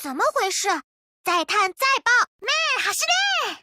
怎么回事？再探再报，妹，好是嘞。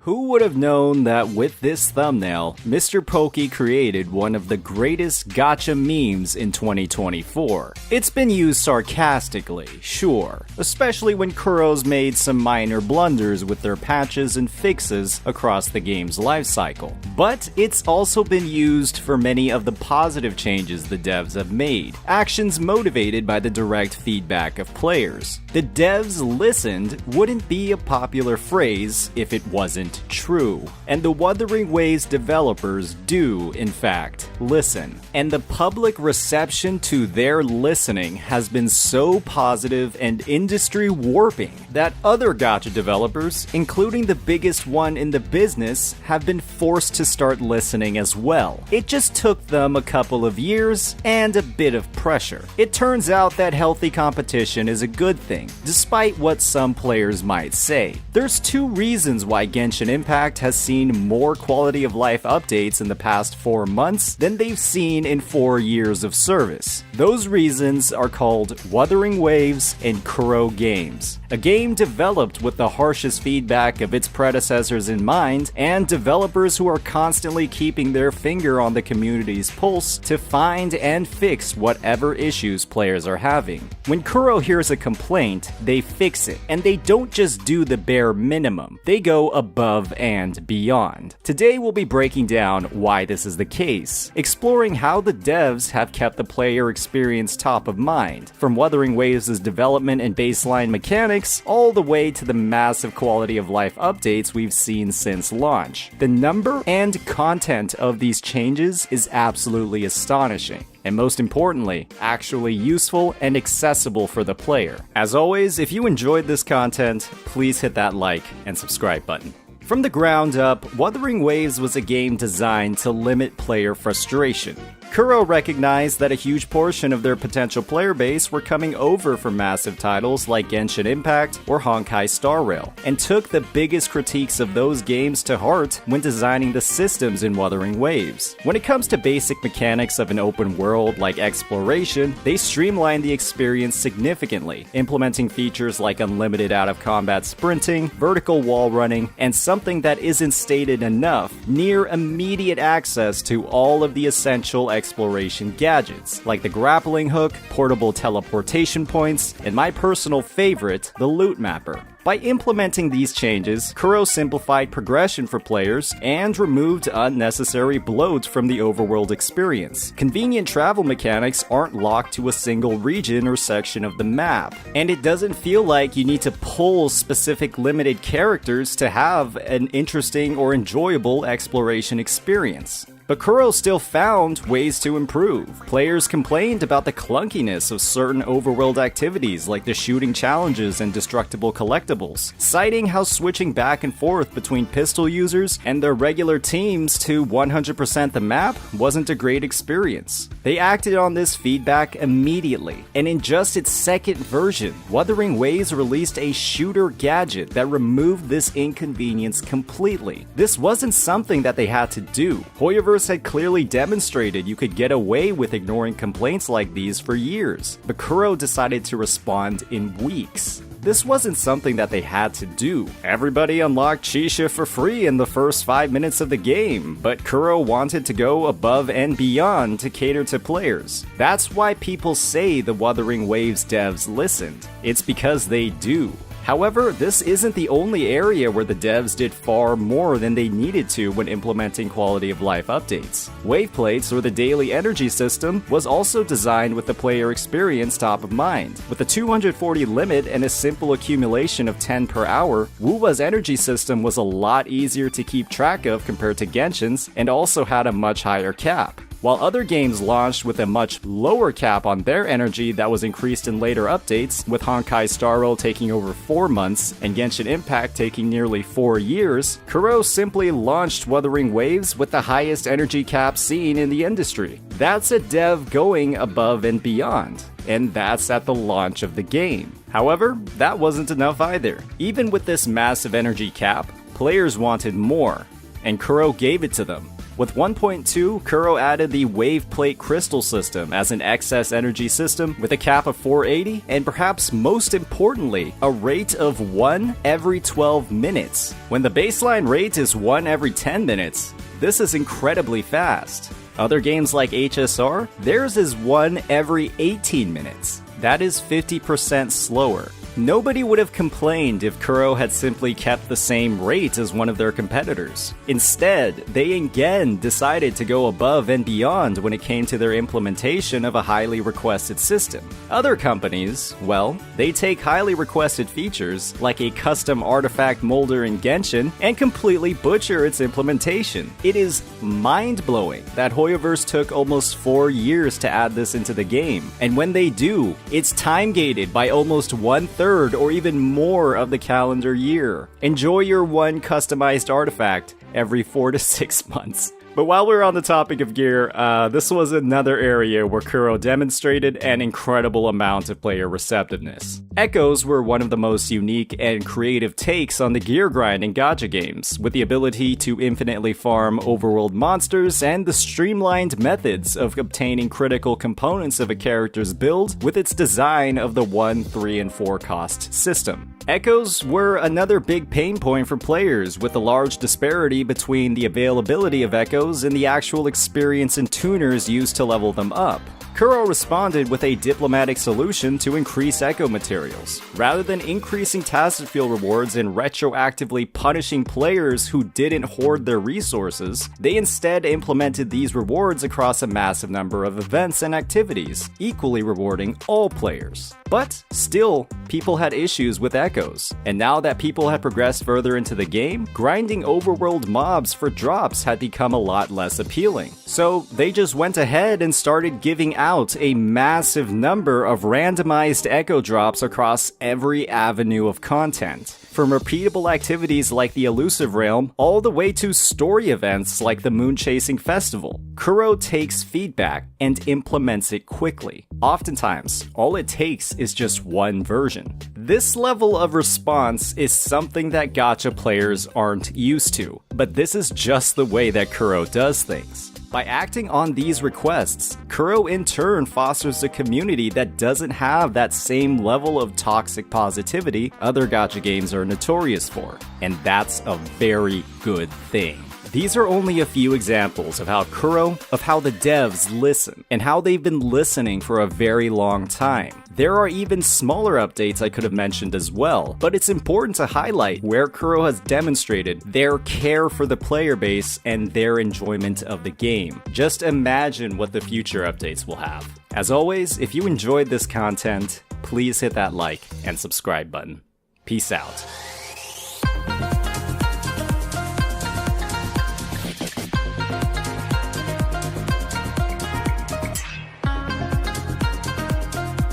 Who would have known that with this thumbnail, Mr. Pokey created one of the greatest gacha memes in 2024? It's been used sarcastically, sure, especially when Kuro's made some minor blunders with their patches and fixes across the game's lifecycle. But it's also been used for many of the positive changes the devs have made, actions motivated by the direct feedback of players. The devs listened wouldn't be a popular phrase if it wasn't true. And the Wuthering Waves developers do, in fact, listen. And the public reception to their listening has been so positive and industry-warping that other gacha developers, including the biggest one in the business, have been forced to start listening as well. It just took them a couple of years and a bit of pressure. It turns out that healthy competition is a good thing, despite what some players might say. There's two reasons why Genshin Impact has seen more quality of life updates in the past 4 months than they've seen in 4 years of service. Those reasons are called Wuthering Waves and Kuro Games, a game developed with the harshest feedback of its predecessors in mind, and developers who are constantly keeping their finger on the community's pulse to find and fix whatever issues players are having. When Kuro hears a complaint, they fix it, and they don't just do the bare minimum, they go above and beyond. Today we'll be breaking down why this is the case, exploring how the devs have kept the player experience top of mind, from Wuthering Waves' development and baseline mechanics, all the way to the massive quality of life updates we've seen since launch. The number and content of these changes is absolutely astonishing. And most importantly, actually useful and accessible for the player. As always, if you enjoyed this content, please hit that like and subscribe button. From the ground up, Wuthering Waves was a game designed to limit player frustration. Kuro recognized that a huge portion of their potential player base were coming over from massive titles like Genshin Impact or Honkai Star Rail, and took the biggest critiques of those games to heart when designing the systems in Wuthering Waves. When it comes to basic mechanics of an open world like exploration, they streamlined the experience significantly, implementing features like unlimited out-of-combat sprinting, vertical wall running, and something that isn't stated enough, near immediate access to all of the essential exploration gadgets, like the grappling hook, portable teleportation points, and my personal favorite, the loot mapper. By implementing these changes, Kuro simplified progression for players and removed unnecessary bloat from the overworld experience. Convenient travel mechanics aren't locked to a single region or section of the map, and it doesn't feel like you need to pull specific limited characters to have an interesting or enjoyable exploration experience. But Kuro still found ways to improve. Players complained about the clunkiness of certain overworld activities like the shooting challenges and destructible collectibles, citing how switching back and forth between pistol users and their regular teams to 100% the map wasn't a great experience. They acted on this feedback immediately, and in just its second version, Wuthering Waves released a shooter gadget that removed this inconvenience completely. This wasn't something that they had to do. Hoyoverse had clearly demonstrated you could get away with ignoring complaints like these for years, but Kuro decided to respond in weeks. This wasn't something that they had to do. Everybody unlocked Chisha for free in the first 5 minutes of the game, but Kuro wanted to go above and beyond to cater to players. That's why people say the Wuthering Waves devs listened. It's because they do. However, this isn't the only area where the devs did far more than they needed to when implementing quality of life updates. Wave plates, or the daily energy system, was also designed with the player experience top of mind. With a 240 limit and a simple accumulation of 10 per hour, Wuwa's energy system was a lot easier to keep track of compared to Genshin's, and also had a much higher cap. While other games launched with a much lower cap on their energy that was increased in later updates, with Honkai Star Rail taking over 4 months and Genshin Impact taking nearly 4 years, Kuro simply launched Wuthering Waves with the highest energy cap seen in the industry. That's a dev going above and beyond, and that's at the launch of the game. However, that wasn't enough either. Even with this massive energy cap, players wanted more, and Kuro gave it to them. With 1.2, Kuro added the Wave Plate Crystal system as an excess energy system with a cap of 480, and perhaps most importantly, a rate of 1 every 12 minutes. When the baseline rate is 1 every 10 minutes, this is incredibly fast. Other games like HSR, theirs is 1 every 18 minutes. That is 50% slower. Nobody would have complained if Kuro had simply kept the same rate as one of their competitors. Instead, they again decided to go above and beyond when it came to their implementation of a highly requested system. Other companies, well, they take highly requested features, like a custom artifact molder in Genshin, and completely butcher its implementation. It is mind-blowing that Hoyoverse took almost 4 years to add this into the game, and when they do, it's time-gated by almost 1/3 or even more of the calendar year. Enjoy your one customized artifact every 4 to 6 months. But while we're on the topic of gear, this was another area where Kuro demonstrated an incredible amount of player receptiveness. Echoes were one of the most unique and creative takes on the gear grind in gacha games, with the ability to infinitely farm overworld monsters and the streamlined methods of obtaining critical components of a character's build with its design of the 1, 3, and 4 cost system. Echoes were another big pain point for players, with the large disparity between the availability of echoes and the actual experience and tuners used to level them up. Kuro responded with a diplomatic solution to increase echo materials. Rather than increasing tacit field rewards and retroactively punishing players who didn't hoard their resources, they instead implemented these rewards across a massive number of events and activities, equally rewarding all players. But still, people had issues with echoes, and now that people had progressed further into the game, grinding overworld mobs for drops had become a lot less appealing. So they just went ahead and started giving out a massive number of randomized echo drops across every avenue of content. From repeatable activities like the Elusive Realm, all the way to story events like the Moon Chasing Festival, Kuro takes feedback and implements it quickly. Oftentimes, all it takes is just one version. This level of response is something that gacha players aren't used to, but this is just the way that Kuro does things. By acting on these requests, Kuro in turn fosters a community that doesn't have that same level of toxic positivity other gacha games are notorious for, and that's a very good thing. These are only a few examples of how the devs listen, and how they've been listening for a very long time. There are even smaller updates I could have mentioned as well, but it's important to highlight where Kuro has demonstrated their care for the player base and their enjoyment of the game. Just imagine what the future updates will have. As always, if you enjoyed this content, please hit that like and subscribe button. Peace out.